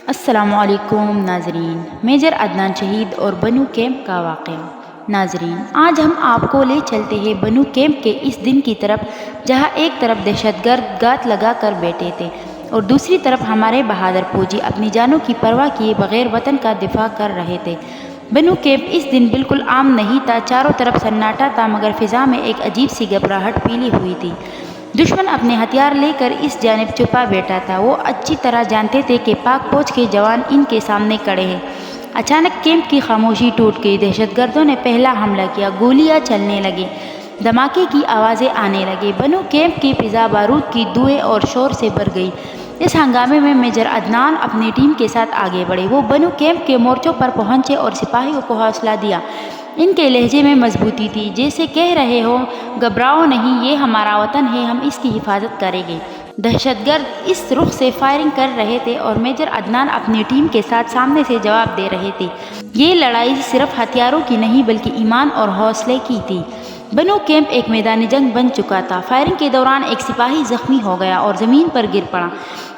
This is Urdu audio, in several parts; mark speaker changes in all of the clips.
Speaker 1: السلام علیکم ناظرین، میجر عدنان شہید اور بنو کیمپ کا واقعہ۔ ناظرین، آج ہم آپ کو لے چلتے ہیں بنو کیمپ کے اس دن کی طرف جہاں ایک طرف دہشت گرد گات لگا کر بیٹھے تھے اور دوسری طرف ہمارے بہادر فوجی اپنی جانوں کی پرواہ کیے بغیر وطن کا دفاع کر رہے تھے۔ بنو کیمپ اس دن بالکل عام نہیں تھا، چاروں طرف سناٹا تھا، مگر فضا میں ایک عجیب سی گھبراہٹ پھیلی ہوئی تھی۔ دشمن اپنے ہتھیار لے کر اس جانب چھپا بیٹھا تھا۔ وہ اچھی طرح جانتے تھے کہ پاک فوج کے جوان ان کے سامنے کھڑے ہیں۔ اچانک کیمپ کی خاموشی ٹوٹ گئی۔ دہشت گردوں نے پہلا حملہ کیا، گولیاں چلنے لگیں، دھماکے کی آوازیں آنے لگیں، بنو کیمپ کی فضا بارود کی دھوئیں اور شور سے بھر گئی۔ اس ہنگامے میں میجر عدنان اپنی ٹیم کے ساتھ آگے بڑھے۔ وہ بنو کیمپ کے مورچوں پر پہنچے اور سپاہیوں کو حوصلہ دیا۔ ان کے لہجے میں مضبوطی تھی، جیسے کہہ رہے ہو، گھبراؤ نہیں، یہ ہمارا وطن ہے، ہم اس کی حفاظت کریں گے۔ دہشت گرد اس رخ سے فائرنگ کر رہے تھے اور میجر عدنان اپنی ٹیم کے ساتھ سامنے سے جواب دے رہے تھے۔ یہ لڑائی صرف ہتھیاروں کی نہیں بلکہ ایمان اور حوصلے کی تھی۔ بنو کیمپ ایک میدان جنگ بن چکا تھا۔ فائرنگ کے دوران ایک سپاہی زخمی ہو گیا اور زمین پر گر پڑا۔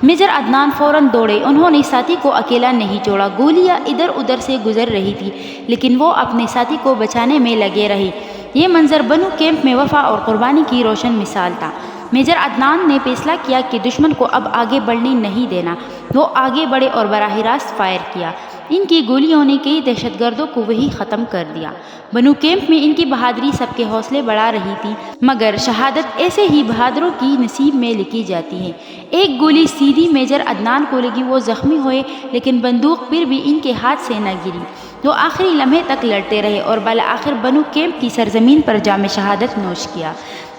Speaker 1: میجر عدنان فوراً دوڑے، انہوں نے ساتھی کو اکیلا نہیں چھوڑا۔ گولیاں ادھر ادھر سے گزر رہی تھی لیکن وہ اپنے ساتھی کو بچانے میں لگے رہے۔ یہ منظر بنو کیمپ میں وفا اور قربانی کی روشن مثال تھا۔ میجر عدنان نے فیصلہ کیا کہ دشمن کو اب آگے بڑھنے نہیں دینا۔ وہ آگے بڑھے اور براہ راست فائر کیا۔ ان کی گولیوں نے کئی دہشت گردوں کو وہیں ختم کر دیا۔ بنو کیمپ میں ان کی بہادری سب کے حوصلے بڑھا رہی تھی، مگر شہادت ایسے ہی بہادروں کی نصیب میں لکھی جاتی ہے۔ ایک گولی سیدھی میجر عدنان کو لگی، وہ زخمی ہوئے لیکن بندوق پھر بھی ان کے ہاتھ سے نہ گری۔ وہ آخری لمحے تک لڑتے رہے اور بالآخر بنو کیمپ کی سرزمین پر جام شہادت نوش کیا۔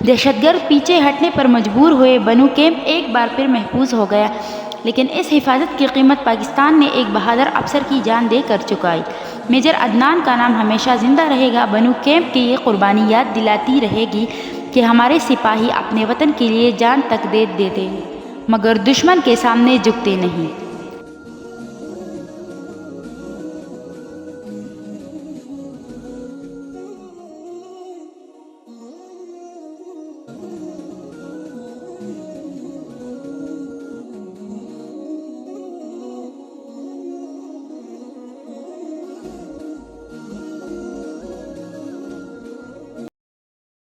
Speaker 1: دہشت گرد پیچھے ہٹنے پر مجبور ہوئے، بنو کیمپ ایک بار پھر محفوظ ہو گیا، لیکن اس حفاظت کی قیمت پاکستان نے ایک بہادر افسر کی جان دے کر چکائی۔ میجر عدنان کا نام ہمیشہ زندہ رہے گا۔ بنو کیمپ کی یہ قربانی یاد دلاتی رہے گی کہ ہمارے سپاہی اپنے وطن کے لیے جان تک دے دیتے مگر دشمن کے سامنے جھکتے نہیں۔